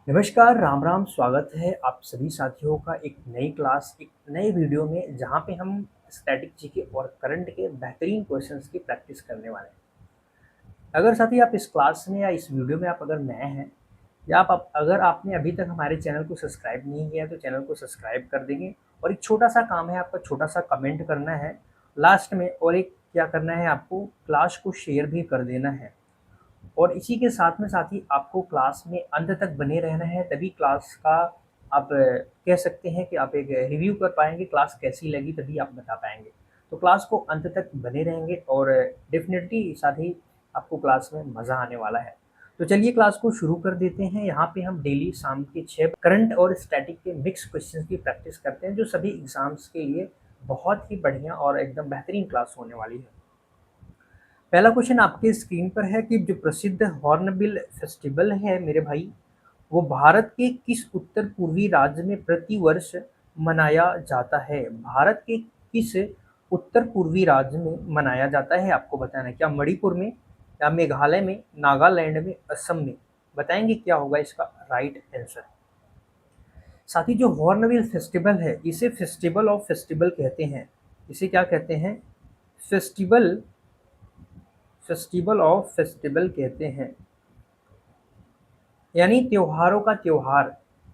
नमस्कार, राम राम। स्वागत है आप सभी साथियों का एक नई क्लास, एक नए वीडियो में, जहाँ पे हम स्टैटिक जीके और करंट के बेहतरीन क्वेश्चंस की प्रैक्टिस करने वाले हैं। अगर साथी आप इस क्लास में या इस वीडियो में आप अगर नए हैं या अगर आपने अभी तक हमारे चैनल को सब्सक्राइब नहीं किया है तो चैनल को सब्सक्राइब कर देंगे। और एक छोटा सा काम है, आपका छोटा सा कमेंट करना है लास्ट में, और एक क्या करना है, आपको क्लास को शेयर भी कर देना है। और इसी के साथ में साथ ही आपको क्लास में अंत तक बने रहना है, तभी क्लास का आप कह सकते हैं कि आप एक रिव्यू कर पाएंगे, क्लास कैसी लगी तभी आप बता पाएंगे। तो क्लास को अंत तक बने रहेंगे और डेफिनेटली साथ ही आपको क्लास में मज़ा आने वाला है। तो चलिए क्लास को शुरू कर देते हैं। यहाँ पे हम डेली शाम के 6 करंट और स्टैटिक के मिक्स क्वेश्चंस की प्रैक्टिस करते हैं, जो सभी एग्जाम्स के लिए बहुत ही बढ़िया और एकदम बेहतरीन क्लास होने वाली है। पहला क्वेश्चन आपके स्क्रीन पर है कि जो प्रसिद्ध हॉर्नबिल फेस्टिवल है मेरे भाई, वो भारत के किस उत्तर पूर्वी राज्य में प्रतिवर्ष मनाया जाता है? भारत के किस उत्तर पूर्वी राज्य में मनाया जाता है, आपको बताना है। क्या मणिपुर में, या मेघालय में, नागालैंड में, असम में? बताएंगे क्या होगा इसका राइट आंसर। साथ ही जो हॉर्नबिल फेस्टिवल है, इसे फेस्टिवल ऑफ फेस्टिवल कहते हैं। इसे क्या कहते हैं? फेस्टिवल फेस्टिवल ऑफ फेस्टिवल कहते हैं, यानी त्योहारों का त्योहार।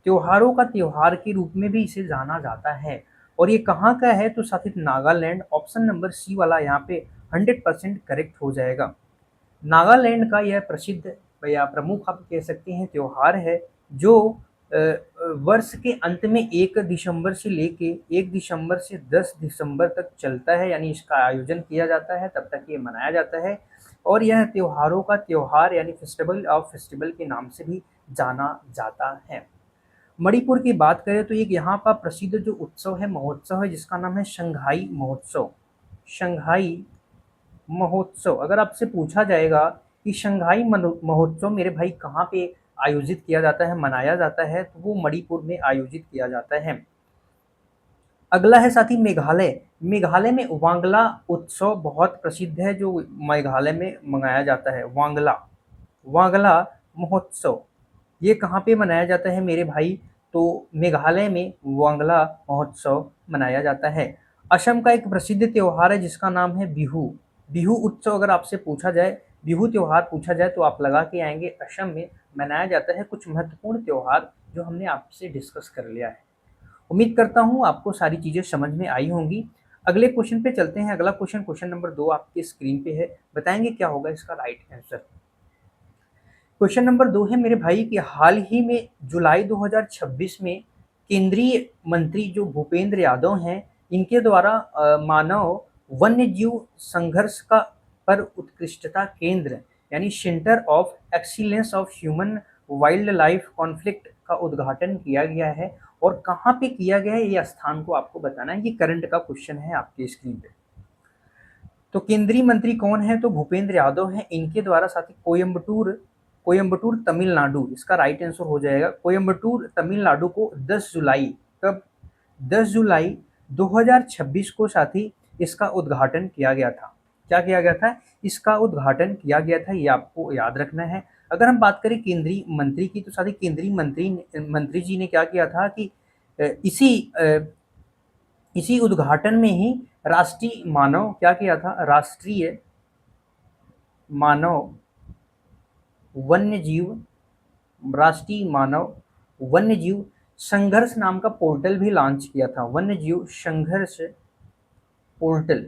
त्योहारों का त्योहार के रूप में भी इसे जाना जाता है। और ये कहाँ का है? तो साथ ही नागालैंड। ऑप्शन नंबर सी वाला यहाँ पे 100% करेक्ट हो जाएगा। नागालैंड का यह प्रसिद्ध या प्रमुख आप कह सकते हैं त्योहार है, जो वर्ष के अंत में 1 दिसंबर से लेके 1 दिसंबर से 10 दिसंबर तक चलता है, यानी इसका आयोजन किया जाता है, तब तक ये मनाया जाता है। और यह त्योहारों का त्योहार यानी फेस्टिवल ऑफ फेस्टिवल के नाम से भी जाना जाता है। मणिपुर की बात करें तो एक यहाँ का प्रसिद्ध जो उत्सव है, महोत्सव है, जिसका नाम है शंघाई महोत्सव। शंघाई महोत्सव। अगर आपसे पूछा जाएगा कि शंघाई महोत्सव मेरे भाई कहाँ पे आयोजित किया जाता है, मनाया जाता है, तो वो मणिपुर में आयोजित किया जाता है। अगला है साथी मेघालय। मेघालय में वांगला उत्सव बहुत प्रसिद्ध है, जो मेघालय में मनाया जाता है। वांगला वांगला महोत्सव ये कहाँ पे मनाया जाता है मेरे भाई? तो मेघालय में वांगला महोत्सव मनाया जाता है। असम का एक प्रसिद्ध त्योहार है जिसका नाम है बिहू। बिहू उत्सव अगर आपसे पूछा जाए, बिहू त्योहार पूछा जाए, तो आप लगा के आएंगे असम में मनाया जाता है कुछ महत्वपूर्ण त्योहार जो हमने आपसे डिस्कस कर लिया है। उम्मीद करता हूँ आपको सारी चीज़ें समझ में आई होंगी। अगले क्वेश्चन पे चलते हैं। अगला क्वेश्चन, क्वेश्चन नंबर 2 आपके स्क्रीन पे है। बताएंगे क्या होगा इसका राइट आंसर। क्वेश्चन नंबर 2 है मेरे भाई कि हाल ही में जुलाई 2026 में केंद्रीय मंत्री जो भूपेंद्र यादव हैं, इनके द्वारा मानव वन्य जीव संघर्ष का पर उत्कृष्टता केंद्र यानी centre of excellence of human wild life conflict का उद्घाटन किया गया है। और कहाँ पे किया गया है, ये स्थान को आपको बताना है। ये करंट का क्वेश्चन है आपके स्क्रीन पे। तो केंद्रीय मंत्री कौन है? तो भूपेंद्र यादव हैं। इनके द्वारा साथ ही कोयम्बटूर कोयम्बटूर तमिलनाडु, इसका राइट आंसर हो जाएगा। कोयम्बटूर तमिलनाडु को 10 जुलाई, कब? 10 जुलाई 2026 को साथी इसका उद्घाटन किया गया था। क्या किया गया था? इसका उद्घाटन किया गया था, ये आपको याद रखना है। अगर हम बात करें केंद्रीय मंत्री की, तो साथी केंद्रीय मंत्री जी ने क्या किया था कि इसी उद्घाटन में ही राष्ट्रीय मानव क्या किया था? राष्ट्रीय मानव वन्य जीव राष्ट्रीय मानव वन्य जीव संघर्ष नाम का पोर्टल भी लॉन्च किया था। वन्य जीव संघर्ष पोर्टल,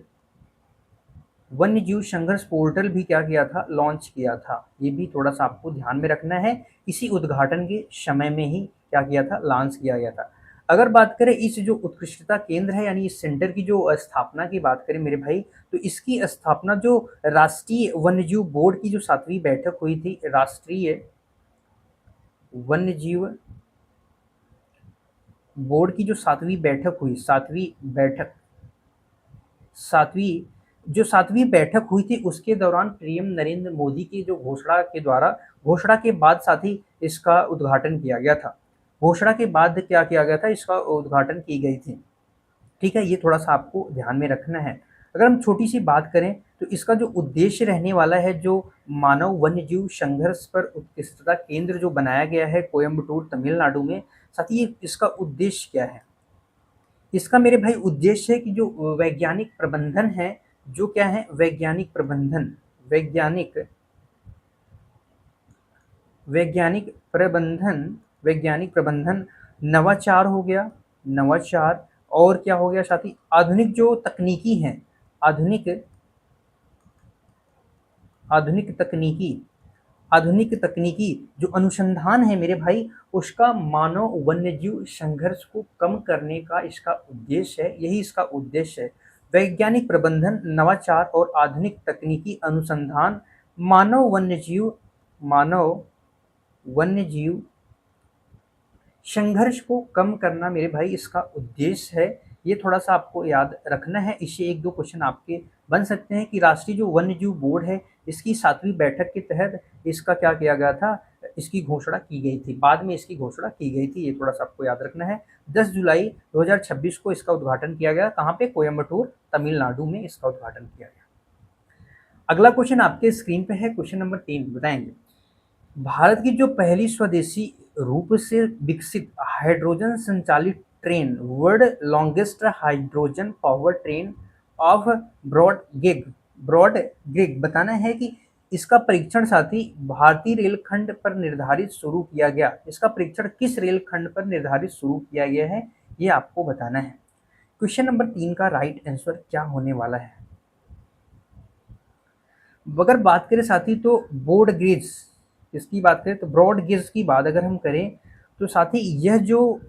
वन्य जीव संघर्ष पोर्टल भी क्या किया था? लॉन्च किया था। ये भी थोड़ा सा आपको ध्यान में रखना है। इसी उद्घाटन के समय में ही क्या किया था? लॉन्च किया गया था। अगर बात करें इस जो उत्कृष्टता केंद्र है, यानी इस सेंटर की जो स्थापना की बात करें मेरे भाई, तो इसकी स्थापना जो राष्ट्रीय वन्यजीव बोर्ड की जो 7वीं बैठक हुई थी, राष्ट्रीय वन्यजीव बोर्ड की जो 7वीं बैठक हुई, 7वीं बैठक हुई थी, उसके दौरान पीएम नरेंद्र मोदी की जो घोषणा के बाद साथ ही इसका उद्घाटन किया गया था। घोषणा के बाद क्या किया गया था? इसका उद्घाटन की गई थी। ठीक है, ये थोड़ा सा आपको ध्यान में रखना है। अगर हम छोटी सी बात करें तो इसका जो उद्देश्य रहने वाला है, जो मानव वन्यजीव संघर्ष पर उत्कृष्टता केंद्र जो बनाया गया है कोयम्बटूर तमिलनाडु में, साथ ही इसका उद्देश्य क्या है? इसका मेरे भाई उद्देश्य है कि जो वैज्ञानिक प्रबंधन है, जो क्या है वैज्ञानिक प्रबंधन, वैज्ञानिक वैज्ञानिक प्रबंधन, वैज्ञानिक प्रबंधन, नवाचार हो गया, नवाचार, और क्या हो गया साथी, आधुनिक जो तकनीकी हैं, आधुनिक आधुनिक तकनीकी, आधुनिक तकनीकी जो अनुसंधान है मेरे भाई, उसका मानव वन्यजीव संघर्ष को कम करने का इसका उद्देश्य है, यही इसका उद्देश्य है। वैज्ञानिक प्रबंधन, नवाचार और आधुनिक तकनीकी अनुसंधान मानव वन्यजीव संघर्ष को कम करना मेरे भाई इसका उद्देश्य है। ये थोड़ा सा आपको याद रखना है। इससे एक दो क्वेश्चन आपके बन सकते हैं कि राष्ट्रीय जो वन्यजीव बोर्ड है, इसकी 7वीं बैठक के तहत इसका क्या किया गया था, इसकी घोषणा की गई थी, बाद में इसकी घोषणा की गई थी, ये थोड़ा सा आपको याद रखना है। 10 जुलाई 2026 को इसका उद्घाटन किया गया, कहाँ पे, कोयम्बटूर तमिलनाडु में इसका उद्घाटन किया गया। अगला क्वेश्चन आपके स्क्रीन पे है, क्वेश्चन नंबर 3 बताएंगे, भारत की जो पहली स्वदेशी रूप से विकसित हाइड्रोजन संचालित train, world longest hydrogen power train of broad gauge बताना है कि इसका परीक्षण साथी भारतीय रेलखंड पर निर्धारित शुरू किया गया। इसका परीक्षण किस रेलखंड पर निर्धारित शुरू किया गया है, ये आपको बताना है। क्वेश्चन नंबर 3 का राइट आंसर क्या होने वाला है? अगर बात करें साथी तो बोर्ड गेज, इसकी बात करें तो ब्रॉड गेज की बात अगर हम करें तो साथी यह जो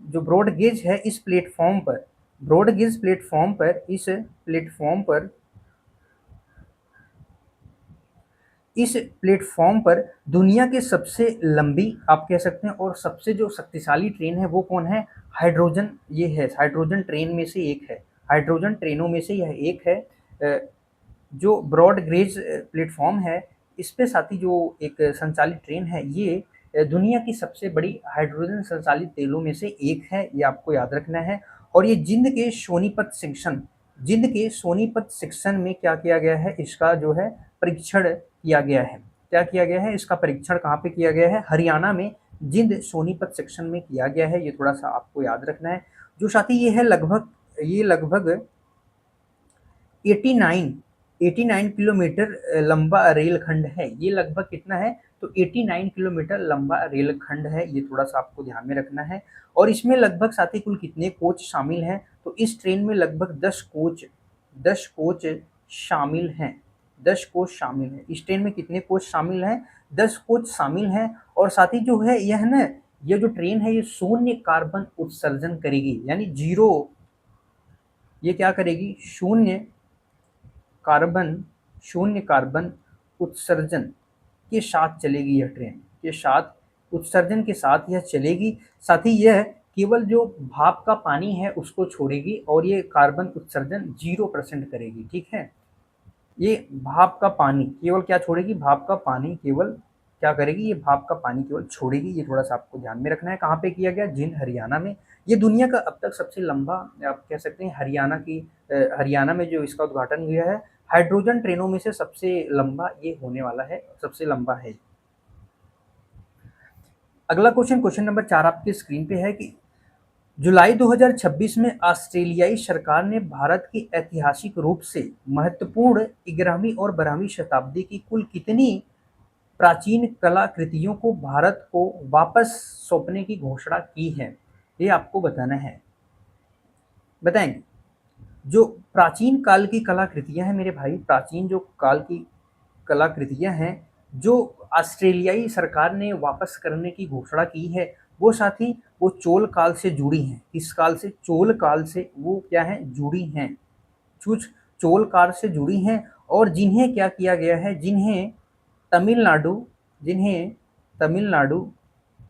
ब्रॉड गेज है, इस प्लेटफॉर्म पर, ब्रॉड गेज प्लेटफॉर्म पर, इस प्लेटफॉर्म पर दुनिया के सबसे लंबी आप कह सकते हैं और सबसे जो शक्तिशाली ट्रेन है वो कौन है, हाइड्रोजन, ये है हाइड्रोजन ट्रेन में से एक है, हाइड्रोजन ट्रेनों में से यह एक है। जो ब्रॉड गेज प्लेटफॉर्म है, इस पे साथी जो एक संचालित ट्रेन है, ये दुनिया की सबसे बड़ी हाइड्रोजन संचालित तेलों में से एक है, ये आपको याद रखना है। और ये जिंद के सोनीपत सेक्शन में क्या किया गया है, इसका जो है परीक्षण किया गया है। क्या किया गया है, इसका परीक्षण कहाँ पे किया गया है, हरियाणा में जिंद सोनीपत सेक्शन में किया गया है, ये थोड़ा सा आपको याद रखना है। जो साथी ये है लगभग 89 किलोमीटर लंबा रेलखंड है। ये लगभग कितना है, तो 89 किलोमीटर लंबा रेलखंड है, ये थोड़ा सा आपको ध्यान में रखना है। और इसमें लगभग साथी कुल कितने कोच शामिल हैं, तो इस ट्रेन में लगभग 10 कोच शामिल हैं, 10 कोच शामिल हैं। इस ट्रेन में कितने कोच शामिल हैं, 10 कोच शामिल हैं। और साथी जो है यह ना, यह जो ट्रेन है ये शून्य कार्बन उत्सर्जन करेगी, यानी जीरो, ये क्या करेगी, शून्य कार्बन उत्सर्जन के साथ चलेगी, यह ट्रेन के साथ उत्सर्जन के साथ यह चलेगी। साथ ही यह केवल जो भाप का पानी है उसको छोड़ेगी और ये कार्बन उत्सर्जन 0% करेगी, ठीक है। ये भाप का पानी केवल क्या छोड़ेगी, भाप का पानी केवल क्या करेगी, ये भाप का पानी केवल छोड़ेगी, ये थोड़ा सा आपको ध्यान में रखना है। कहाँ पे किया गया, जिंद हरियाणा में। ये दुनिया का अब तक सबसे लंबा, आप कह सकते हैं हरियाणा में जो इसका उद्घाटन हुआ है, हाइड्रोजन ट्रेनों में से सबसे लंबा ये होने वाला है, सबसे लंबा है। अगला क्वेश्चन नंबर 4 आपकी स्क्रीन पे है कि जुलाई 2026 में ऑस्ट्रेलियाई सरकार ने भारत की ऐतिहासिक रूप से महत्वपूर्ण 11वीं और 12वीं शताब्दी की कुल कितनी प्राचीन कलाकृतियों को भारत को वापस सौंपने की घोषणा की है, ये आपको बताना है। बताएंगे, जो प्राचीन काल की कलाकृतियां हैं मेरे भाई, प्राचीन जो काल की कलाकृतियां हैं जो ऑस्ट्रेलियाई सरकार ने वापस करने की घोषणा की है, वो साथी वो चोल काल से जुड़ी हैं। इस काल से, चोल काल से वो क्या है, जुड़ी हैं, कुछ चोल काल से जुड़ी हैं। और जिन्हें क्या किया गया है, जिन्हें तमिलनाडु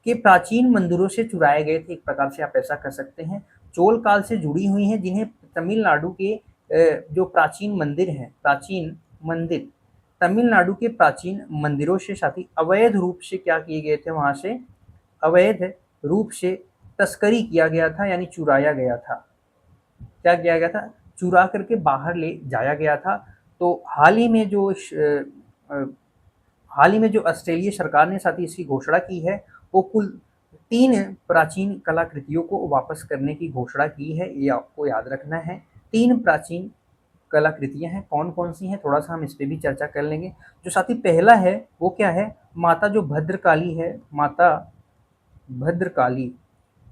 के प्राचीन मंदिरों से चुराए गए थे, एक प्रकार से आप ऐसा कह सकते हैं। चोल काल से जुड़ी हुई हैं, जिन्हें तमिलनाडु के जो प्राचीन मंदिर तमिलनाडु के प्राचीन मंदिरों से साथी अवैध रूप से क्या किए गए थे, वहां से अवैध रूप से तस्करी किया गया था, यानी चुराया गया था। क्या किया गया था, चुरा करके बाहर ले जाया गया था। तो हाल ही में जो ऑस्ट्रेलिया सरकार ने साथ ही इसकी घोषणा की है, वो कुल 3 प्राचीन कलाकृतियों को वापस करने की घोषणा की है, ये आपको याद रखना है। 3 प्राचीन कलाकृतियाँ हैं, कौन-कौन सी हैं? थोड़ा-सा हम इस पे भी चर्चा कर लेंगे। जो साथ ही पहला है, वो क्या है? माता जो भद्रकाली है, माता भद्रकाली,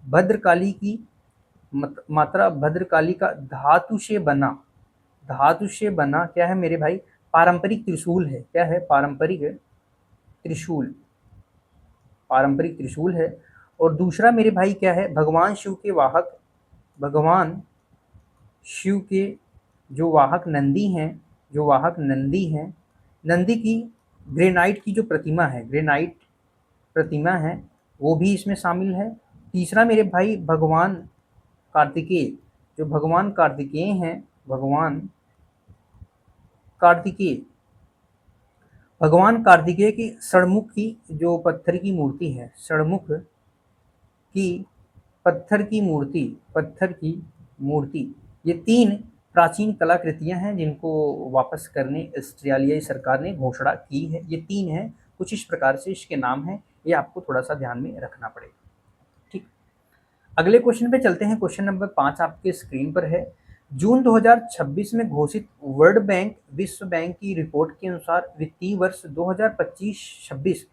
भद्रकाली की माता भद्रकाली का धातु से बना क्या है मेरे भाई? पारंपरिक त्रिशूल है। क्या है? त्रिशूल पारंपरिक त्रिशूल है। और दूसरा मेरे भाई क्या है? भगवान शिव के जो वाहक नंदी हैं, नंदी की ग्रेनाइट की जो प्रतिमा है, ग्रेनाइट प्रतिमा है, वो भी इसमें शामिल है। तीसरा मेरे भाई कार्तिकेय जो भगवान कार्तिकेय हैं, कार्तिकेय भगवान कार्तिकेय की षणमुख की जो पत्थर की मूर्ति है, षणमुख की पत्थर की मूर्ति, ये 3 प्राचीन कलाकृतियां हैं जिनको वापस करने ऑस्ट्रेलियाई सरकार ने घोषणा की है। ये 3 हैं, कुछ इस प्रकार से इसके नाम हैं, ये आपको थोड़ा सा ध्यान में रखना पड़ेगा। ठीक, अगले क्वेश्चन पे चलते हैं। क्वेश्चन नंबर 5 आपके स्क्रीन पर है। जून 2026 में घोषित वर्ल्ड बैंक विश्व बैंक की रिपोर्ट के अनुसार वित्तीय वर्ष 2025-26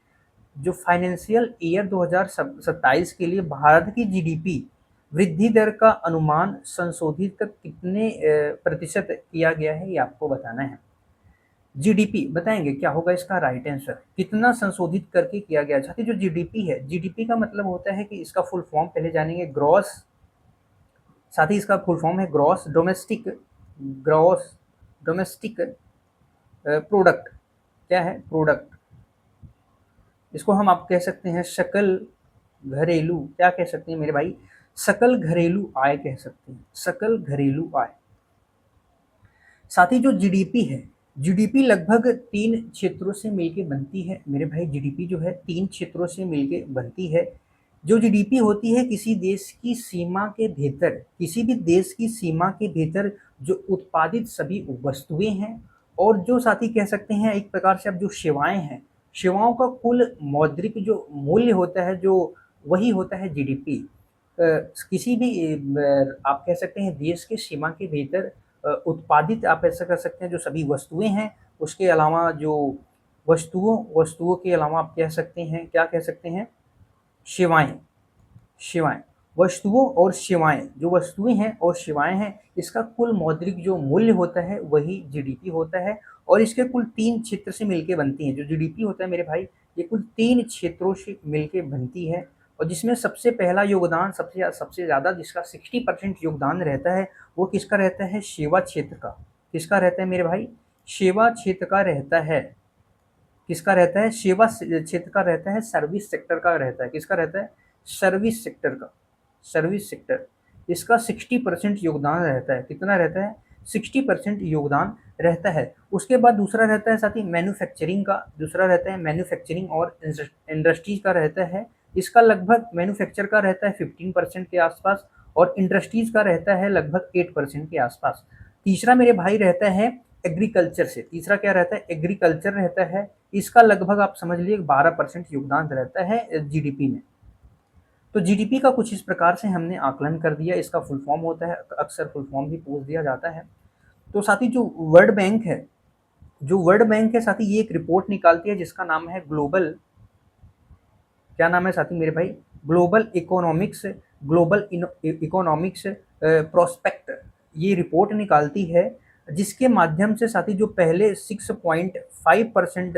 जो फाइनेंशियल ईयर 2027 के लिए भारत की जीडीपी वृद्धि दर का अनुमान संशोधित कर कितने प्रतिशत किया गया है, ये आपको बताना है। जीडीपी बताएंगे क्या होगा इसका राइट आंसर, कितना संशोधित करके किया गया। साथ ही जो जीडीपी है, जीडीपी का मतलब होता है कि इसका फुल फॉर्म पहले जानेंगे, ग्रॉस, साथ ही इसका फुल फॉर्म है ग्रॉस डोमेस्टिक प्रोडक्ट। क्या है? प्रोडक्ट। इसको हम आप कह सकते हैं सकल घरेलू, क्या कह सकते हैं मेरे भाई? सकल घरेलू आय कह सकते हैं, सकल घरेलू आय। साथ ही जो जीडीपी है, जीडीपी लगभग 3 क्षेत्रों से मिलके बनती है मेरे भाई। जीडीपी जो है 3 क्षेत्रों से मिलके बनती है। जो जीडीपी होती है किसी देश की सीमा के भीतर, किसी भी देश की सीमा के भीतर जो उत्पादित सभी वस्तुएं हैं, और जो साथ ही कह सकते हैं एक प्रकार से अब जो सेवाएं हैं, सेवाओं का कुल मौद्रिक जो मूल्य होता है, जो वही होता है जीडीपी। किसी भी आप कह सकते हैं देश के सीमा के भीतर उत्पादित, आप ऐसा कर सकते हैं, जो सभी वस्तुएं हैं, उसके अलावा जो वस्तुओं के अलावा आप कह सकते हैं, क्या कह सकते हैं? सेवाएं, वस्तुओं और सेवाएं, जो वस्तुएं हैं और सेवाएं हैं, इसका कुल मौद्रिक जो मूल्य होता है वही जीडीपी होता है। और इसके कुल 3 क्षेत्र से मिलके बनती है। जो जीडीपी होता है मेरे भाई, ये कुल 3 क्षेत्रों से मिलके बनती है। और जिसमें सबसे पहला योगदान, सबसे ज़्यादा जिसका 60% योगदान रहता है, वो किसका रहता है? सेवा क्षेत्र का। किसका रहता है मेरे भाई? सेवा क्षेत्र का रहता है। किसका रहता है? सेवा क्षेत्र का रहता है, सर्विस सेक्टर का रहता है। किसका रहता है? सर्विस सेक्टर का। सर्विस सेक्टर, इसका 60% योगदान रहता है। कितना रहता है? 60% योगदान रहता है। उसके बाद दूसरा रहता है साथ ही मैन्युफैक्चरिंग का, दूसरा रहता है मैन्युफैक्चरिंग और इंडस्ट्रीज का रहता है। इसका लगभग मैन्युफैक्चर का रहता है 15% के आसपास, और इंडस्ट्रीज का रहता है लगभग 8% के आसपास। तीसरा मेरे भाई रहता है एग्रीकल्चर से। तीसरा क्या रहता है? एग्रीकल्चर रहता है। इसका लगभग आप समझ लीजिए 12% योगदान रहता है जीडीपी में। तो जीडीपी का कुछ इस प्रकार से हमने आकलन कर दिया। इसका फुल फॉर्म होता है, अक्सर फुल फॉर्म भी पूछ दिया जाता है। तो साथ ही जो वर्ल्ड बैंक है साथ ही ये एक रिपोर्ट निकालती है जिसका नाम है ग्लोबल, क्या नाम है साथी मेरे भाई? Global economics prospect. ये रिपोर्ट निकालती है जिसके माध्यम से साथी जो पहले 6.5%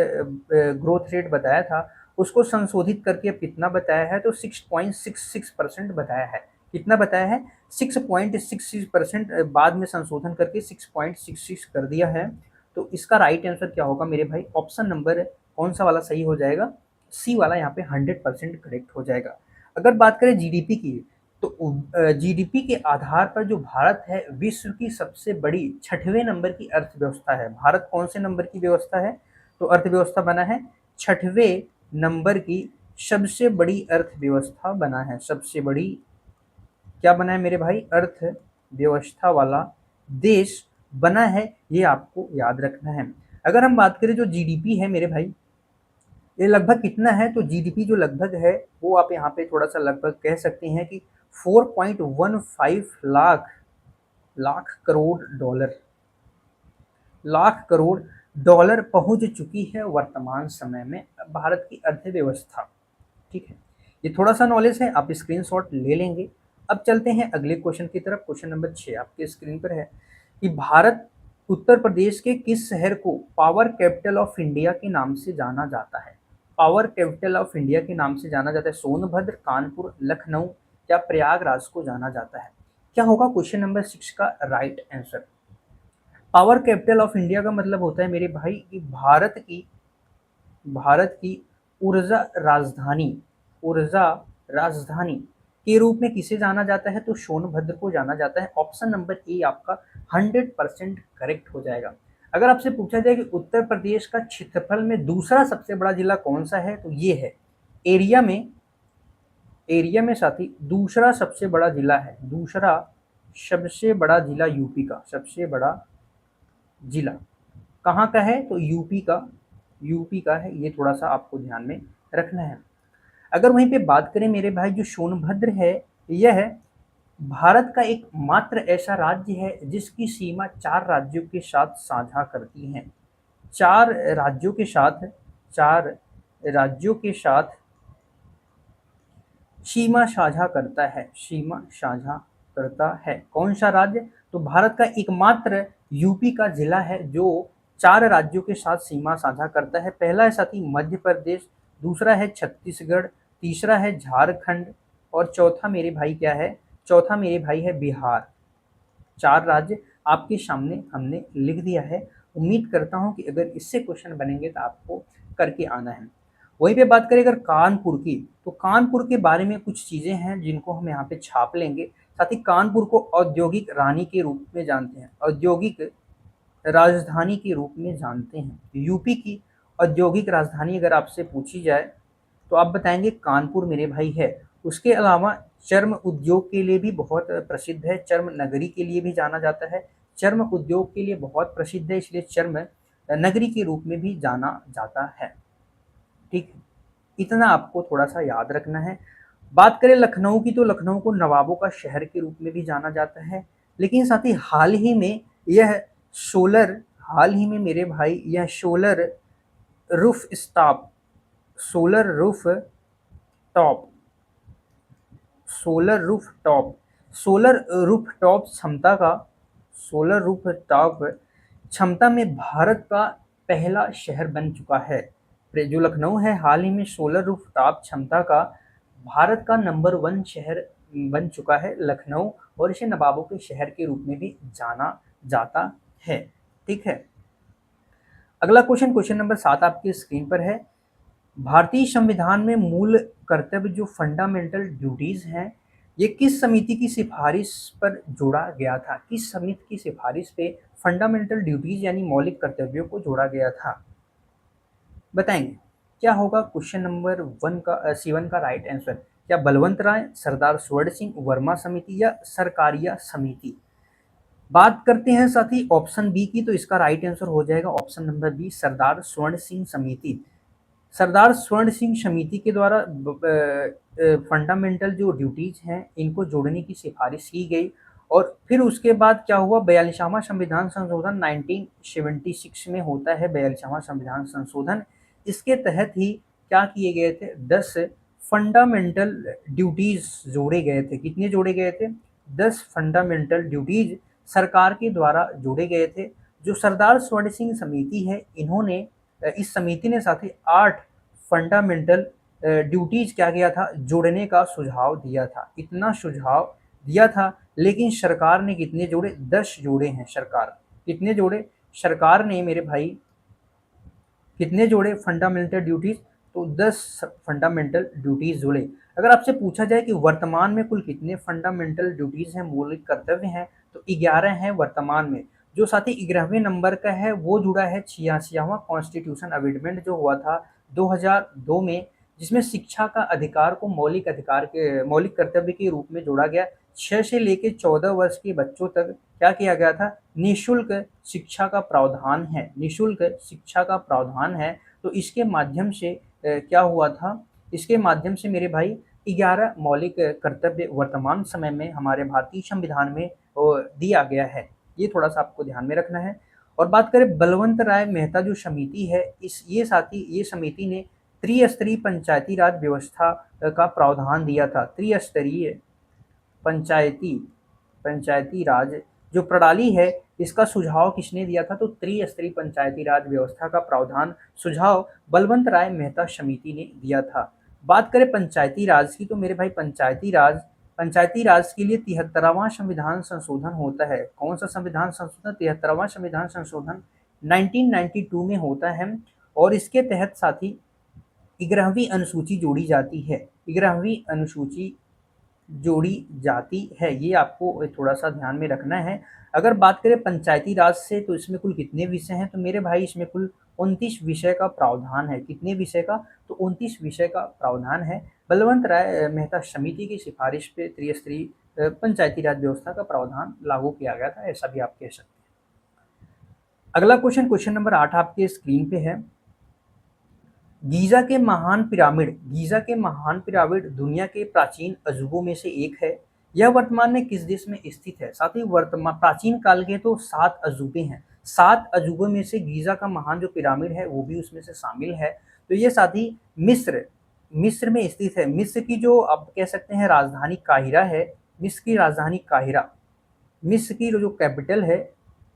ग्रोथ रेट बताया था, उसको संशोधित करके अब कितना बताया है? तो 6.66% बताया है। कितना बताया है? 6.66%, बाद में संशोधन करके 6.66 कर दिया है। तो इसका राइट आंसर क्या होगा मेरे भाई? ऑप्शन नंबर कौन सा वाला सही हो जाएगा? सी वाला यहाँ पे 100% करेक्ट हो जाएगा। अगर बात करें जीडीपी की, तो जीडीपी के आधार पर जो भारत है विश्व की सबसे बड़ी 6वें नंबर की अर्थव्यवस्था है। भारत कौन से नंबर की व्यवस्था है? तो अर्थव्यवस्था बना है 6वें नंबर की सबसे बड़ी अर्थव्यवस्था बना है। सबसे बड़ी क्या बना है मेरे भाई? अर्थव्यवस्था वाला देश बना है, ये आपको याद रखना है। अगर हम बात करें जो जीडीपी है मेरे भाई, ये लगभग कितना है, तो जीडीपी जो लगभग है वो आप यहाँ पे थोड़ा सा लगभग कह सकते हैं कि 4.15 लाख करोड़ डॉलर, लाख करोड़ डॉलर पहुंच चुकी है वर्तमान समय में भारत की अर्थव्यवस्था। ठीक है, ये थोड़ा सा नॉलेज है, आप स्क्रीनशॉट ले लेंगे। अब चलते हैं अगले क्वेश्चन की तरफ। क्वेश्चन नंबर 6 आपके स्क्रीन पर है कि भारत उत्तर प्रदेश के किस शहर को पावर कैपिटल ऑफ इंडिया के नाम से जाना जाता है? पावर कैपिटल ऑफ इंडिया के नाम से जाना जाता है सोनभद्र, कानपुर, लखनऊ या प्रयागराज को जाना जाता है? क्या होगा क्वेश्चन नंबर 6 का right answer? Power capital of India का मतलब होता है मेरे भाई कि भारत की ऊर्जा राजधानी, ऊर्जा राजधानी के रूप में किसे जाना जाता है? तो सोनभद्र को जाना जाता है। ऑप्शन नंबर ए आपका 100% करेक्ट हो जाएगा। अगर आपसे पूछा जाए कि उत्तर प्रदेश का क्षेत्रफल में दूसरा सबसे बड़ा जिला कौन सा है, तो ये है एरिया में साथी दूसरा सबसे बड़ा जिला है, दूसरा सबसे बड़ा जिला यूपी का सबसे बड़ा जिला कहाँ का है? तो यूपी का है। ये थोड़ा सा आपको ध्यान में रखना है। अगर वहीं पे बात करें मेरे भाई, जो सोनभद्र है यह भारत का एकमात्र ऐसा राज्य है जिसकी सीमा 4 राज्यों के साथ साझा करती है। 4 राज्यों के साथ 4 राज्यों के साथ सीमा साझा करता है, सीमा साझा करता है। कौन सा राज्य? तो भारत का एकमात्र यूपी का जिला है जो 4 राज्यों के साथ सीमा साझा करता है। पहला है साथी मध्य प्रदेश, दूसरा है छत्तीसगढ़, तीसरा है झारखंड और चौथा मेरे भाई क्या है? चौथा मेरे भाई है बिहार। 4 राज्य आपके सामने हमने लिख दिया है। उम्मीद करता हूँ कि अगर इससे क्वेश्चन बनेंगे तो आपको करके आना है। वहीं पे बात करें अगर कानपुर की, तो कानपुर के बारे में कुछ चीज़ें हैं जिनको हम यहाँ पे छाप लेंगे। साथ ही कानपुर को औद्योगिक रानी के रूप में जानते हैं, औद्योगिक राजधानी के रूप में जानते हैं। यूपी की औद्योगिक राजधानी अगर आपसे पूछी जाए तो आप बताएंगे कानपुर मेरे भाई है। उसके अलावा चर्म उद्योग के लिए भी बहुत प्रसिद्ध है, चर्म नगरी के लिए भी जाना जाता है। चर्म उद्योग के लिए बहुत प्रसिद्ध है, इसलिए चर्म नगरी के रूप में भी जाना जाता है। ठीक है, इतना आपको थोड़ा सा याद रखना है। बात करें लखनऊ की, तो लखनऊ को नवाबों का शहर के रूप में भी जाना जाता है। लेकिन साथ ही यह सोलर हाल ही में मेरे भाई यह roof stop solar roof top solar roof top solar roof top क्षमता का सोलर रूफ टॉप क्षमता में भारत का पहला शहर बन चुका है। जो लखनऊ है हाल ही में सोलर रूफ टॉप क्षमता का भारत का नंबर 1 शहर बन चुका है लखनऊ, और इसे नवाबों के शहर के रूप में भी जाना जाता है। ठीक है, अगला क्वेश्चन, क्वेश्चन नंबर 7 आपकी स्क्रीन पर है। भारतीय संविधान में मूल कर्तव्य जो फंडामेंटल ड्यूटीज हैं, ये किस समिति की सिफारिश पर जोड़ा गया था? किस समिति की सिफारिश पे फंडामेंटल ड्यूटीज यानी मौलिक कर्तव्यों को जोड़ा गया था? बताएंगे क्या होगा क्वेश्चन नंबर 7 का राइट आंसर? क्या बलवंत राय, सरदार स्वर्ण सिंह, वर्मा समिति या सरकारिया समिति? बात करते हैं साथ ही ऑप्शन बी की, तो इसका राइट आंसर हो जाएगा ऑप्शन नंबर बी, सरदार स्वर्ण सिंह समिति। सरदार स्वर्ण सिंह समिति के द्वारा फंडामेंटल जो ड्यूटीज हैं इनको जोड़ने की सिफारिश की गई। और फिर उसके बाद क्या हुआ? 42वां संविधान संशोधन 1976 में होता है 42वां संविधान संशोधन। इसके तहत ही क्या किए गए थे? 10 फंडामेंटल ड्यूटीज जोड़े गए थे। कितने जोड़े गए थे? 10 फंडामेंटल ड्यूटीज सरकार के द्वारा जोड़े गए थे। जो सरदार स्वर्ण सिंह समिति है, इस समिति ने साथ ही 8 फंडामेंटल ड्यूटीज क्या किया था? जोड़ने का सुझाव दिया था। इतना सुझाव दिया था, लेकिन सरकार ने कितने जोड़े? 10 जोड़े हैं। सरकार कितने जोड़े? सरकार ने मेरे भाई कितने जोड़े फंडामेंटल ड्यूटीज? तो 10 फंडामेंटल ड्यूटीज जोड़े। अगर आपसे पूछा जाए कि वर्तमान में कुल कितने फंडामेंटल ड्यूटीज हैं, मौलिक कर्तव्य हैं, तो 11 हैं वर्तमान में। जो साथ ही 11वें नंबर का है वो जुड़ा है 86वां कॉन्स्टिट्यूशन अमेंडमेंट जो हुआ था 2002 में, जिसमें शिक्षा का अधिकार को मौलिक कर्तव्य के रूप में जोड़ा गया। 6 से लेकर 14 वर्ष के बच्चों तक क्या किया गया था, निःशुल्क शिक्षा का प्रावधान है, निःशुल्क शिक्षा का प्रावधान है। तो इसके माध्यम से क्या हुआ था, इसके माध्यम से मेरे भाई 11 मौलिक कर्तव्य वर्तमान समय में हमारे भारतीय संविधान में दिया गया है। ये थोड़ा सा आपको ध्यान में रखना है। और बात करें बलवंत राय मेहता जो समिति है, इस ये समिति ने त्रिस्तरीय पंचायती राज व्यवस्था का प्रावधान दिया था। त्रिस्तरीय पंचायती पंचायती राज जो प्रणाली है, इसका सुझाव किसने दिया था, तो त्रिस्तरीय पंचायती राज व्यवस्था का प्रावधान सुझाव बलवंत राय मेहता समिति ने दिया था। बात करें पंचायती राज की, तो मेरे भाई पंचायती राज के लिए 73वां संविधान संशोधन होता है। कौन सा संविधान संशोधन, 73वां संविधान संशोधन 1992 में होता है। और इसके तहत साथ ही 11वीं अनुसूची जोड़ी जाती है, 11वीं अनुसूची जोड़ी जाती है। ये आपको थोड़ा सा ध्यान में रखना है। अगर बात करें पंचायती राज से, तो इसमें कुल कितने विषय हैं, तो मेरे भाई इसमें कुल 29 विषय का प्रावधान है। कितने विषय का, तो 29 विषय का प्रावधान है। बलवंत राय मेहता समिति की सिफारिश पे त्रिस्तरीय पंचायती राज व्यवस्था का प्रावधान लागू किया गया था, ऐसा भी आप कह सकते हैं। अगला क्वेश्चन नंबर 8 आपके स्क्रीन पे है। गीजा के महान पिरामिड दुनिया के प्राचीन अजूबों में से एक है। यह वर्तमान में किस देश में स्थित है। साथ ही वर्तमान प्राचीन काल के तो 7 अजूबे हैं, 7 अजूबों में से गीजा का महान जो पिरामिड है वो भी उसमें से शामिल है। तो ये साथ ही मिस्र में स्थित है। मिस्र की जो आप कह सकते हैं राजधानी काहिरा है। मिस्र की राजधानी काहिरा, मिस्र की जो कैपिटल है,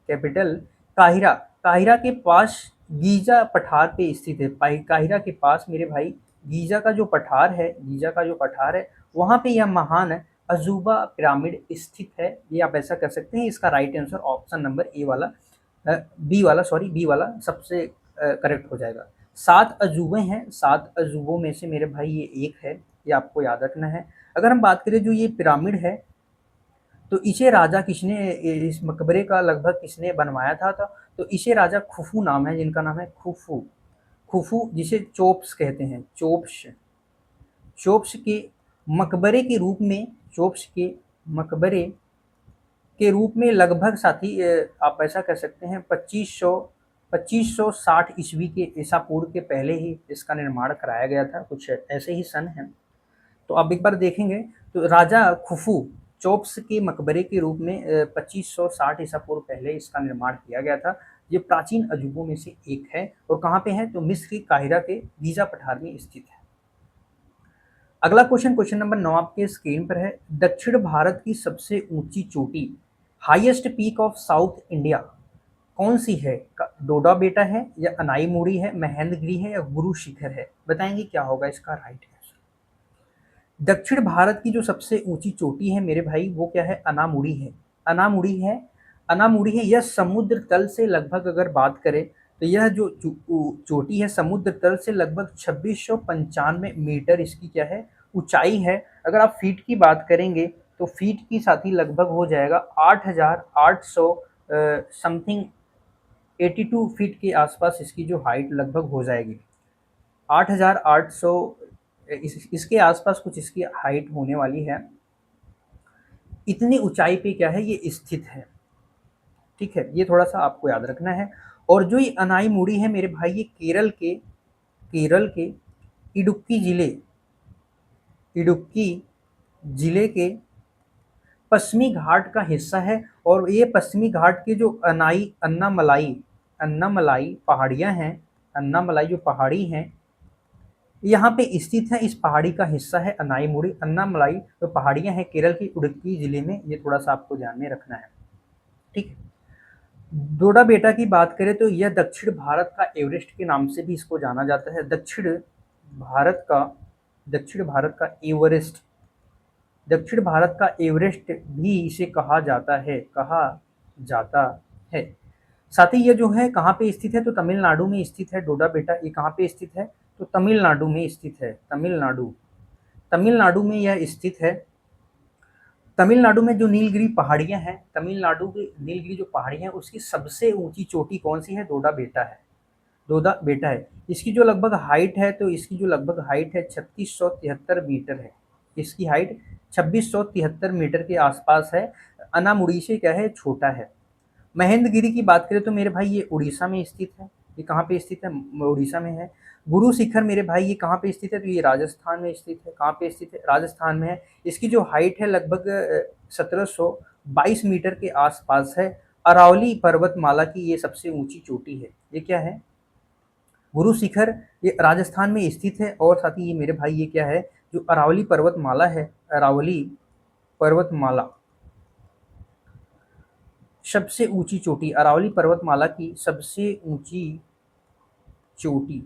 कैपिटल काहिरा, काहिरा के पास गीजा पठार पे स्थित है। काहिरा के पास मेरे भाई गीजा का जो पठार है, वहाँ पे यह महान अजूबा पिरामिड स्थित है। ये आप ऐसा कर सकते हैं। इसका right answer option number B वाला सबसे करेक्ट हो जाएगा। 7 अजूबे हैं, 7 अजूबों में से मेरे भाई ये एक है, ये आपको याद रखना है। अगर हम बात करें जो ये पिरामिड है, तो इसे राजा किसने, इस मकबरे का लगभग किसने बनवाया था, तो इसे राजा खुफू नाम है, जिनका नाम है खुफू, जिसे चोप्स कहते हैं, चोप्स के मकबरे के रूप में, चोप्स के मकबरे के रूप में लगभग साथी आप ऐसा कर सकते हैं 2560 ईस्वी के ईसा पूर्व के पहले ही इसका निर्माण कराया गया था, कुछ ऐसे ही सन हैं। तो आप एक बार देखेंगे तो राजा खुफू चोप्स के मकबरे के रूप में 2560 ईसा पूर्व पहले इसका निर्माण किया गया था। ये प्राचीन अजूबों में से एक है। और कहाँ पे है, तो मिस्र की काहिरा के गीजा पठार में स्थित है। अगला क्वेश्चन नंबर 9 आपके स्क्रीन पर है। दक्षिण भारत की सबसे ऊंची चोटी, highest peak of south India कौन सी है। डोडा बेटा है, या अनाईमुड़ी है, महेंद्रगिरी है, या गुरु शिखर है। बताएंगे क्या होगा इसका राइट आंसर। दक्षिण भारत की जो सबसे ऊंची चोटी है मेरे भाई, वो क्या है, अनामुड़ी है। अनामुड़ी है। यह समुद्र तल से लगभग अगर बात करें, तो यह जो चोटी है समुद्र तल से लगभग 2695 मीटर इसकी क्या है, ऊंचाई है। अगर आप फीट की बात करेंगे, तो फीट की साथ ही लगभग हो जाएगा 8800 समथिंग 82 फीट के आसपास इसकी जो हाइट लगभग हो जाएगी। 8800 इसके आसपास कुछ इसकी हाइट होने वाली है। इतनी ऊंचाई पे क्या है, ये स्थित है। ठीक है, ये थोड़ा सा आपको याद रखना है। और जो ये अनाईमुड़ी है मेरे भाई, ये केरल के इडुक्की जिले के पश्चिमी घाट का हिस्सा है। और ये पश्चिमी घाट के जो अन्नामलाई पहाड़ियाँ हैं, अन्नामलाई जो पहाड़ी हैं, यहाँ पे स्थित है। इस पहाड़ी का हिस्सा है अनाईमुड़ी, अन्नामलाई जो पहाड़ियाँ हैं केरल की इडुक्की जिले में। ये थोड़ा सा आपको ध्यान में रखना है। ठीक है, डोडा बेटा की बात करें तो यह दक्षिण भारत का एवरेस्ट के नाम से भी इसको जाना जाता है। दक्षिण भारत का एवरेस्ट भी इसे कहा जाता है। साथ ही ये जो है कहाँ पे स्थित है, तो तमिलनाडु में स्थित है। डोडा बेटा ये कहाँ पे स्थित है, तो तमिलनाडु में स्थित है। तमिलनाडु में यह स्थित है। तमिलनाडु में जो नीलगिरी पहाड़ियाँ हैं, तमिलनाडु की नीलगिरी जो पहाड़ियाँ हैं, उसकी सबसे ऊंची चोटी कौन सी है, डोडा बेटा है। इसकी जो लगभग हाइट है, तो इसकी जो लगभग हाइट है 3673 मीटर है। इसकी हाइट 2673 मीटर के आसपास है। अनामुड़ी से क्या है, छोटा है। महेंद्रगिरी की बात करें तो मेरे भाई ये उड़ीसा में स्थित है। ये कहाँ पे स्थित है, उड़ीसा में है। गुरु शिखर मेरे भाई ये कहाँ पे स्थित है, तो ये राजस्थान में स्थित है। कहाँ पे स्थित है, राजस्थान में है। इसकी जो हाइट है लगभग 1722 मीटर के आसपास है। अरावली पर्वतमाला की ये सबसे ऊंची चोटी है। ये क्या है, गुरु शिखर, ये राजस्थान में स्थित है। और साथ ही ये मेरे भाई ये क्या है, जो अरावली पर्वतमाला है, अरावली पर्वतमाला सबसे ऊंची चोटी, अरावली पर्वतमाला की सबसे ऊंची चोटी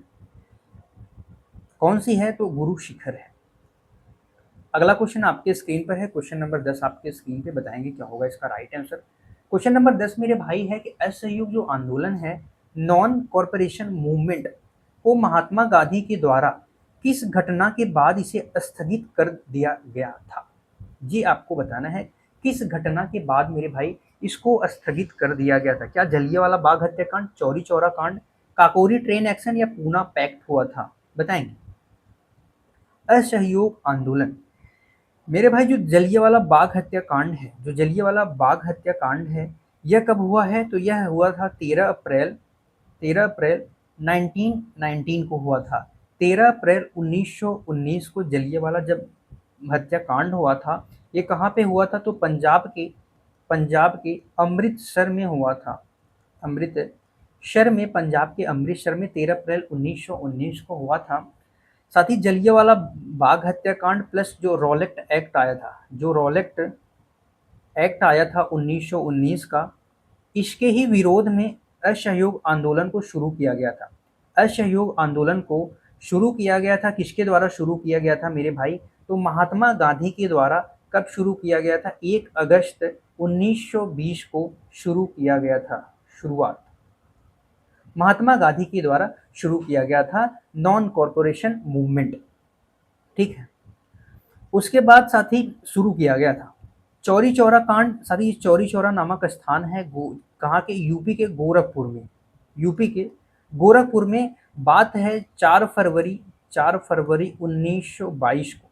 कौन सी है, तो गुरु शिखर है। अगला क्वेश्चन आपके स्क्रीन पर है, क्वेश्चन नंबर 10 आपके स्क्रीन पे, बताएंगे क्या होगा इसका राइट आंसर। क्वेश्चन नंबर 10 मेरे भाई है कि असहयोग जो आंदोलन है, नॉन कॉरपोरेशन मूवमेंट को महात्मा गांधी के द्वारा किस घटना के बाद इसे स्थगित कर दिया गया था। जी आपको बताना है किस घटना के बाद मेरे भाई इसको स्थगित कर दिया गया था। क्या जलियांवाला बाग हत्याकांड, चौरी चौरा कांड, काकोरी ट्रेन एक्शन या पूना पैक्ट हुआ था, बताएंगे। असहयोग आंदोलन मेरे भाई जो जलियांवाला बाग हत्याकांड है, जो जलियांवाला बाग हत्याकांड है, यह कब हुआ है, तो यह हुआ था 13 अप्रैल 1919 को हुआ था। 13 अप्रैल 1919 को जलियांवाला जब हत्याकांड हुआ था, ये कहाँ पे हुआ था, तो पंजाब के अमृतसर में हुआ था। अमृतसर में, पंजाब के अमृतसर में 13 अप्रैल 1919 को हुआ था। साथ ही जलियांवाला बाग हत्याकांड प्लस जो रॉलेट एक्ट आया था, जो रॉलेट एक्ट आया था 1919 का, इसके ही विरोध में असहयोग आंदोलन को शुरू किया गया था। असहयोग आंदोलन को शुरू किया गया था, किसके द्वारा शुरू किया गया था मेरे भाई, तो महात्मा गांधी के द्वारा। कब शुरू किया गया था, 1 अगस्त 1920 को शुरू किया गया था। शुरुआत महात्मा गांधी के द्वारा शुरू किया गया था, नॉन कॉरपोरेशन मूवमेंट, ठीक है। उसके बाद साथ ही शुरू किया गया था चौरी चौरा कांड। साथ ही चौरी चौरा नामक स्थान है कहाँ के, यूपी के गोरखपुर में। यूपी के गोरखपुर में बात है 4 फरवरी 1922 को।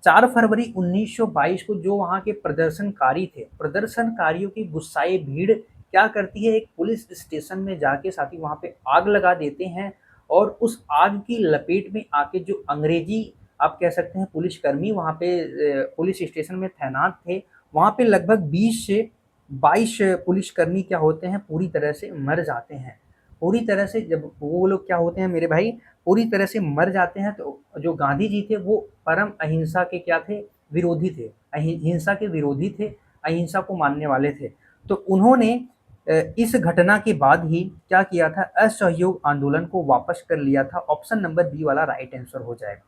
4 फरवरी 1922 को जो वहाँ के प्रदर्शनकारी थे, प्रदर्शनकारियों की गुस्साए भीड़ क्या करती है, एक पुलिस स्टेशन में जाके साथ ही वहाँ पे आग लगा देते हैं। और उस आग की लपेट में आके जो अंग्रेजी आप कह सकते हैं पुलिसकर्मी वहाँ पे पुलिस स्टेशन में तैनात थे, वहाँ पे लगभग 20 से 22 पुलिसकर्मी क्या होते हैं, पूरी तरह से मर जाते हैं। पूरी तरह से जब वो लोग क्या होते हैं मेरे भाई, पूरी तरह से मर जाते हैं। तो जो गांधी जी थे वो परम अहिंसा के क्या थे, विरोधी थे, हिंसा के विरोधी थे, अहिंसा को मानने वाले थे। तो उन्होंने इस घटना के बाद ही क्या किया था, असहयोग आंदोलन को वापस कर लिया था। ऑप्शन नंबर बी वाला राइट आंसर हो जाएगा।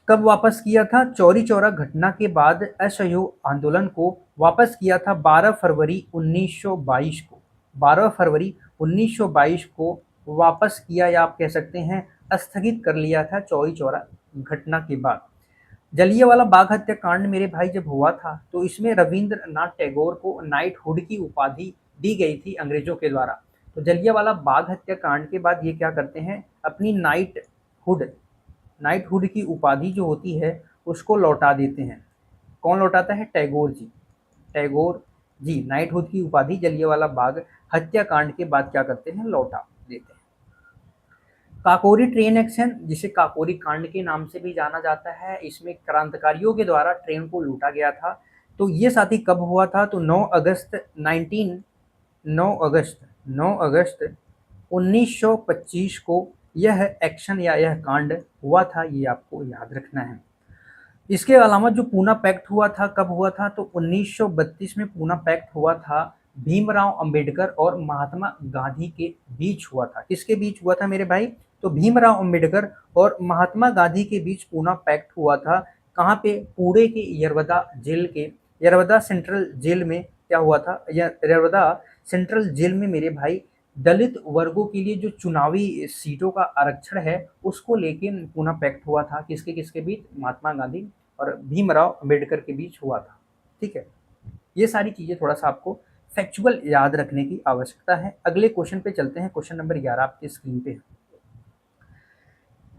कब वापस किया था, चौरी चौरा घटना के बाद असहयोग आंदोलन को वापस किया था 12 फरवरी 1922 को। 12 फरवरी 1922 को वापस किया, या आप कह सकते हैं स्थगित कर लिया था चौरी चौरा घटना के बाद। जलियांवाला बाग हत्याकांड मेरे भाई जब हुआ था, तो इसमें रविंद्रनाथ टैगोर को नाइटहुड की उपाधि दी गई थी अंग्रेजों के द्वारा। तो जलियांवाला बाग हत्याकांड के बाद ये क्या करते हैं, अपनी नाइटहुड की उपाधि जो होती है उसको लौटा देते हैं। कौन लौटाता है, टैगोर जी। टैगोर जी नाइटहुड की उपाधि जलियांवाला बाग हत्याकांड के बाद क्या करते हैं, लौटा देते हैं। काकोरी ट्रेन एक्शन, जिसे काकोरी कांड के नाम से भी जाना जाता है, इसमें क्रांतिकारियों के द्वारा ट्रेन को लूटा गया था। तो ये साथी कब हुआ था, तो 9 अगस्त 1925 को यह एक्शन या यह कांड हुआ था। ये आपको याद रखना है। इसके अलावा जो पूना पैक्ट हुआ था, कब हुआ था, तो 1932 में पूना पैक्ट हुआ था। भीमराव अंबेडकर और महात्मा गांधी के बीच हुआ था। किसके बीच हुआ था मेरे भाई, तो भीमराव अंबेडकर और महात्मा गांधी के बीच पूना पैक्ट हुआ था। कहाँ पे, पुणे के यरवदा सेंट्रल जेल में क्या हुआ था, यरवदा सेंट्रल जेल में मेरे भाई दलित वर्गों के लिए जो चुनावी सीटों का आरक्षण है उसको लेके पूना पैक्ट हुआ था। किसके किसके बीच, महात्मा गांधी और भीमराव अंबेडकर के बीच हुआ था, ठीक है। ये सारी चीजें थोड़ा सा आपको फैक्चुअल याद रखने की आवश्यकता है। अगले क्वेश्चन पे चलते हैं, क्वेश्चन नंबर 11 आपकी स्क्रीन पे है।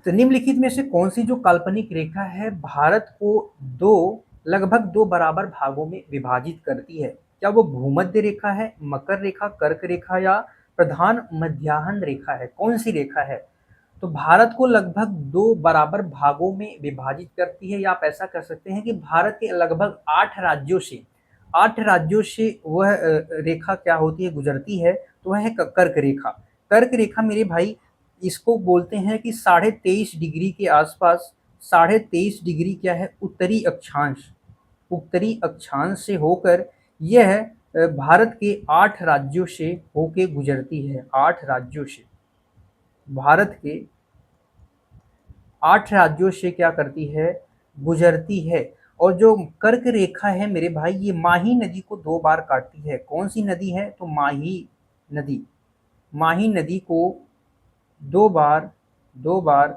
तो निम्नलिखित में से कौन सी जो काल्पनिक रेखा है भारत को दो लगभग दो बराबर भागों में विभाजित करती है? क्या वो भूमध्य रेखा है, मकर रेखा, कर्क रेखा या प्रधान मध्याह्न रेखा है? कौन सी रेखा है? तो भारत को लगभग दो बराबर भागों में विभाजित करती है, या आप ऐसा कर सकते हैं कि भारत के लगभग 8 राज्यों से वह रेखा क्या होती है, गुजरती है, तो वह है कर्क रेखा। कर्क रेखा मेरे भाई, इसको बोलते हैं कि 23.5 डिग्री के आसपास, 23.5 डिग्री क्या है, उत्तरी अक्षांश से होकर यह भारत के 8 राज्यों से होके गुजरती है। 8 राज्यों से, भारत के 8 राज्यों से क्या करती है, गुजरती है। और जो कर्क रेखा है मेरे भाई, ये माही नदी को 2 बार काटती है। कौन सी नदी है? तो माही नदी। माही नदी को 2 बार 2 बार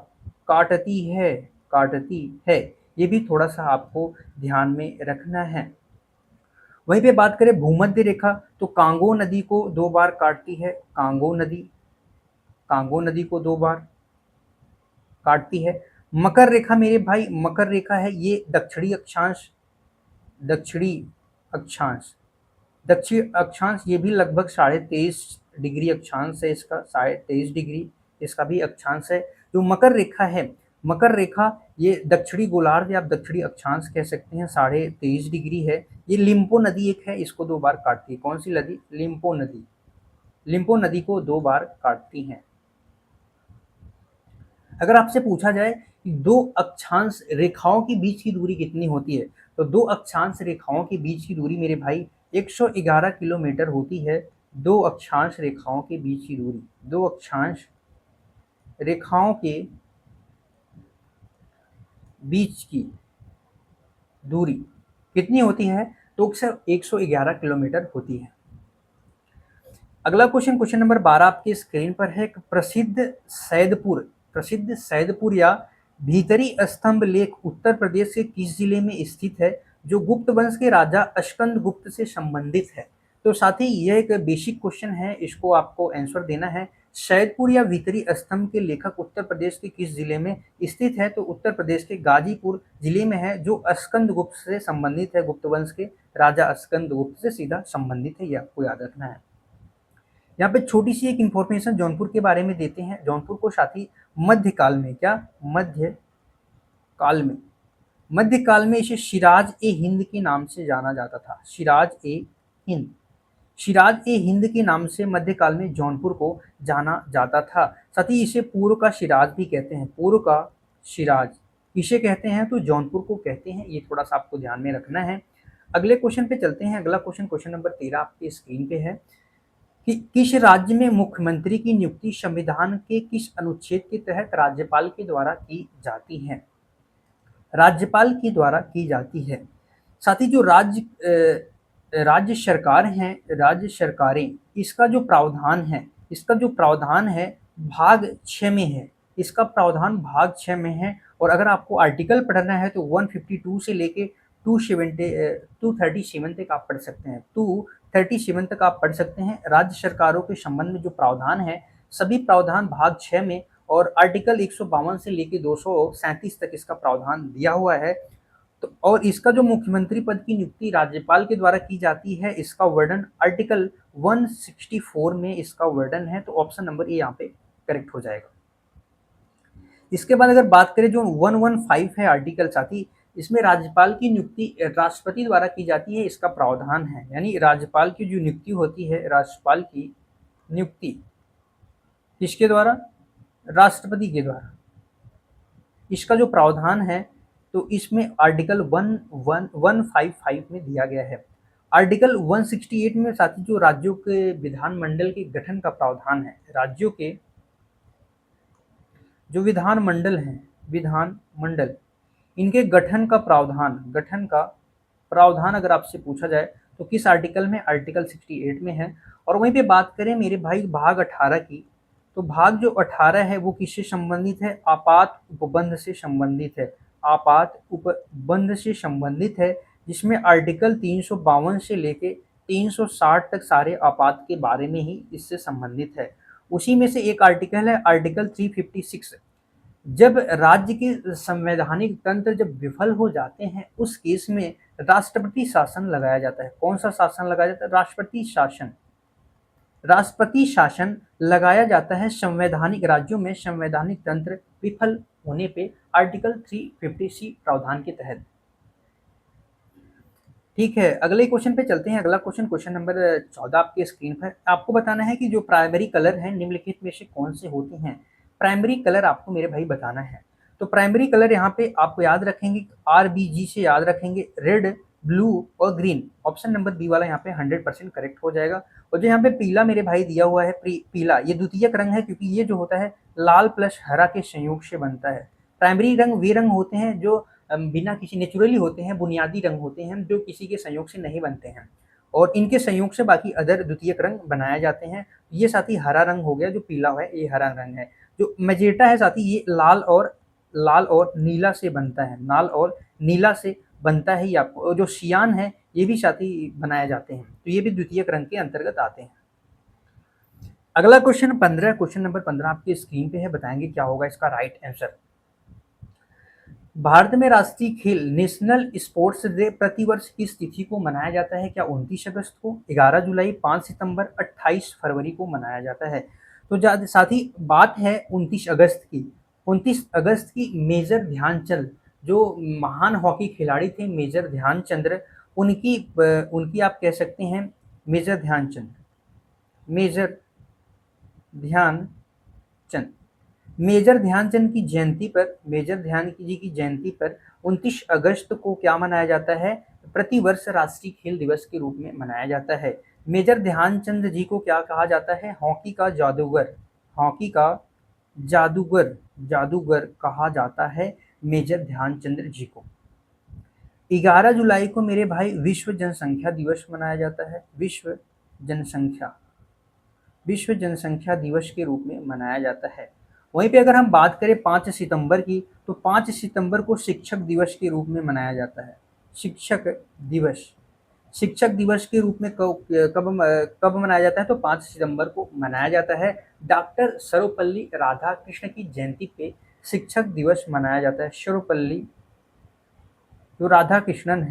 काटती है। ये भी थोड़ा सा आपको ध्यान में रखना है। वहीं पे बात करें भूमध्य रेखा, तो कांगो नदी को 2 बार काटती है। कांगो नदी को 2 बार काटती है। मकर रेखा मेरे भाई, मकर रेखा है ये दक्षिणी अक्षांश दक्षिण अक्षांश, ये भी लगभग 23.5 डिग्री अक्षांश है इसका, 23.5 डिग्री इसका भी अक्षांश है। जो मकर रेखा है, मकर रेखा ये दक्षिणी गोलार्ध या आप दक्षिणी अक्षांश कह सकते हैं, 23.5 डिग्री है। ये लिम्पो नदी एक है, इसको 2 बार काटती है। कौन सी नदी? लिम्पो नदी को 2 बार काटती है। अगर आपसे पूछा जाए कि दो अक्षांश रेखाओं के बीच की दूरी कितनी होती है, तो दो अक्षांश रेखाओं के बीच की दूरी मेरे भाई 111 किलोमीटर होती है। दो अक्षांश रेखाओं के बीच की दूरी, दो अक्षांश रेखाओं के बीच की दूरी कितनी होती है? तो 111 किलोमीटर होती है। अगला क्वेश्चन नंबर 12 आपकी स्क्रीन पर है। प्रसिद्ध सैदपुर या भीतरी स्तंभ लेख उत्तर प्रदेश के किस जिले में स्थित है, जो गुप्त वंश के राजा अस्कंद गुप्त से संबंधित है? तो साथ ही यह एक बेसिक क्वेश्चन है, इसको आपको आंसर देना है। सैदपुर या भीतरी स्तंभ के लेखक उत्तर प्रदेश के किस जिले में स्थित है? तो उत्तर प्रदेश के गाजीपुर जिले में है, जो अस्कंद गुप्त से संबंधित है। गुप्त वंश के राजा अस्कंद गुप्त से सीधा संबंधित है, ये आपको याद रखना है। यहाँ पे छोटी सी एक इंफॉर्मेशन जौनपुर के बारे में देते हैं। जौनपुर को साथी मध्यकाल में मध्यकाल में इसे सिराज ए हिंद के नाम से जाना जाता था। सिराज ए हिंद के नाम से मध्यकाल में जौनपुर को जाना जाता था। साथ ही इसे पूर्व का सिराज भी कहते हैं। पूर्व का सिराज इसे कहते हैं, तो जौनपुर को कहते हैं। ये थोड़ा सा आपको ध्यान में रखना है। अगले क्वेश्चन पे चलते हैं। अगला क्वेश्चन नंबर 13 आपकी स्क्रीन पे है कि किस राज्य में मुख्यमंत्री की नियुक्ति संविधान के किस अनुच्छेद के तहत राज्यपाल के द्वारा की जाती है? राज्यपाल के द्वारा की जाती है। साथ ही जो राज्य सरकारें, इसका जो प्रावधान है भाग 6 में है। इसका प्रावधान भाग 6 में है। और अगर आपको आर्टिकल पढ़ना है तो 152 से लेके 237 तक आप पढ़ सकते हैं। 237 तक आप पढ़ सकते हैं। राज्य सरकारों के संबंध में जो प्रावधान है, सभी प्रावधान भाग 6 में और आर्टिकल 152 से लेके 237 तक इसका प्रावधान दिया हुआ है। तो और इसका जो मुख्यमंत्री पद की नियुक्ति राज्यपाल के द्वारा की जाती है, इसका वर्णन आर्टिकल 164 में इसका वर्णन है। तो ऑप्शन नंबर ए यहाँ पे करेक्ट हो जाएगा। इसके बाद अगर बात करें जो 115 है आर्टिकल, साथी इसमें राज्यपाल की नियुक्ति राष्ट्रपति द्वारा की जाती है, इसका प्रावधान है। यानी राज्यपाल की जो नियुक्ति होती है, राज्यपाल की नियुक्ति किसके द्वारा? राष्ट्रपति के द्वारा। इसका जो प्रावधान है तो इसमें आर्टिकल 155 में दिया गया है। आर्टिकल 168 में साथी जो राज्यों के विधानमंडल के गठन का प्रावधान है, राज्यों के जो विधानमंडल इनके गठन का प्रावधान अगर आपसे पूछा जाए तो किस आर्टिकल में? आर्टिकल 68 में है। और वहीं पे बात करें मेरे भाई भाग 18 की, तो भाग जो 18 है वो किससे संबंधित है? आपात उपबंध से संबंधित है, जिसमें आर्टिकल 352 से लेके 360 तक सारे आपात के बारे में ही इससे संबंधित है। उसी में से एक आर्टिकल है आर्टिकल 356। जब राज्य के संवैधानिक तंत्र जब विफल हो जाते हैं, उस केस में राष्ट्रपति शासन लगाया जाता है। कौन सा शासन लगाया जाता है? राष्ट्रपति शासन। राष्ट्रपति शासन लगाया जाता है संवैधानिक राज्यों में संवैधानिक तंत्र विफल होने पे आर्टिकल 350C प्रावधान के तहत। ठीक है, अगले क्वेश्चन पे चलते हैं। अगला क्वेश्चन, क्वेश्चन नंबर 14 आपके स्क्रीन पर। आपको बताना है कि जो प्राइमरी कलर हैं निम्नलिखित में से कौन से होते हैं। प्राइमरी कलर आपको मेरे भाई बताना है। तो प्राइमरी कलर यहाँ पे आपको याद रखेंगे, RBG से याद रखेंगे, रेड, ब्लू और ग्रीन। ऑप्शन नंबर बी वाला यहाँ पे 100% करेक्ट हो जाएगा। और जो यहाँ पे पीला मेरे भाई दिया हुआ है, पीला, ये द्वितीयक रंग है, क्योंकि ये जो होता है लाल प्लस हरा के संयोग से बनता है। प्राइमरी रंग वे रंग होते हैं जो बिना किसी नेचुरली होते हैं, बुनियादी रंग होते हैं जो किसी के संयोग से नहीं बनते हैं, और इनके संयोग से बाकी अदर द्वितीयक रंग बनाए जाते हैं। ये साथी हरा रंग हो गया, जो पीला है ये हरा रंग है। जो मैजेंटा है साथी, ये लाल और नीला से बनता है, लाल और नीला से बनता है। ये आपको जो सियान है ये भी साथी बनाए जाते हैं, तो ये भी द्वितीयक रंग के अंतर्गत आते हैं। अगला क्वेश्चन 15, क्वेश्चन नंबर 15 आपकी स्क्रीन पे है। बताएंगे क्या होगा इसका राइट आंसर। भारत में राष्ट्रीय खेल नेशनल स्पोर्ट्स डे प्रतिवर्ष किस तिथि को मनाया जाता है? क्या 29 अगस्त को, 11 जुलाई, 5 सितंबर, 28 फरवरी को मनाया जाता है? तो साथ ही बात है 29 अगस्त की। 29 अगस्त की मेजर ध्यानचंद, जो महान हॉकी खिलाड़ी थे मेजर ध्यानचंद्र, उनकी आप कह सकते हैं major Dhyanchand, major Dhyanchand, major Dhyanchand की जयंती पर, मेजर ध्यान जी की जयंती पर 29 अगस्त को क्या मनाया जाता है? प्रतिवर्ष राष्ट्रीय खेल दिवस के रूप में मनाया जाता है। मेजर ध्यानचंद जी को क्या कहा जाता है? हॉकी का जादूगर, हॉकी का जादूगर कहा जाता है मेजर ध्यानचंद जी को। 11 जुलाई को मेरे भाई विश्व जनसंख्या दिवस मनाया जाता है, विश्व जनसंख्या दिवस के रूप में मनाया जाता है। वहीं पे अगर हम बात करें 5 सितंबर की, तो 5 सितंबर को शिक्षक दिवस के रूप में मनाया जाता है। शिक्षक दिवस के रूप में कब मनाया जाता है? तो 5 सितंबर को मनाया जाता है। डॉक्टर सर्वपल्ली राधाकृष्ण की जयंती पे शिक्षक दिवस मनाया जाता है। सर्वपल्ली जो राधाकृष्णन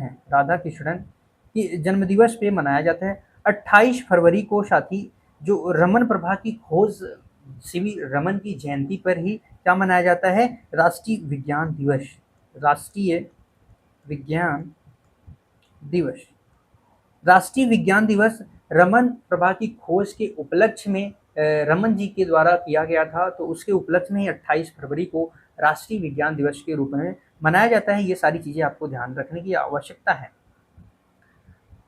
की जन्मदिवस पे मनाया जाता है। 28 फरवरी को साथी जो रमन प्रभा की खोज, सीवी रमन की जयंती पर ही क्या मनाया जाता है? राष्ट्रीय विज्ञान दिवस रमन प्रभा की खोज के उपलक्ष्य में रमन जी के द्वारा किया गया था, तो उसके उपलक्ष्य में ही 28 फरवरी को राष्ट्रीय विज्ञान दिवस के रूप में मनाया जाता है। ये सारी चीजें आपको ध्यान रखने की आवश्यकता है।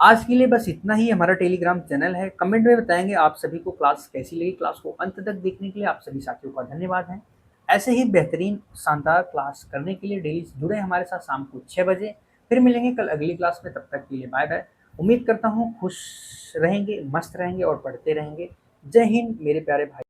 आज के लिए बस इतना ही। हमारा टेलीग्राम चैनल है। कमेंट में बताएंगे आप सभी को क्लास कैसी लगी। क्लास को अंत तक देखने के लिए आप सभी साथियों का धन्यवाद है। ऐसे ही बेहतरीन शानदार क्लास करने के लिए डेली जुड़े हमारे साथ शाम को 6 बजे। फिर मिलेंगे कल अगली क्लास में, तब तक के लिए बाय बाय। उम्मीद करता हूँ खुश रहेंगे, मस्त रहेंगे और पढ़ते रहेंगे। जय हिंद मेरे प्यारे भाई।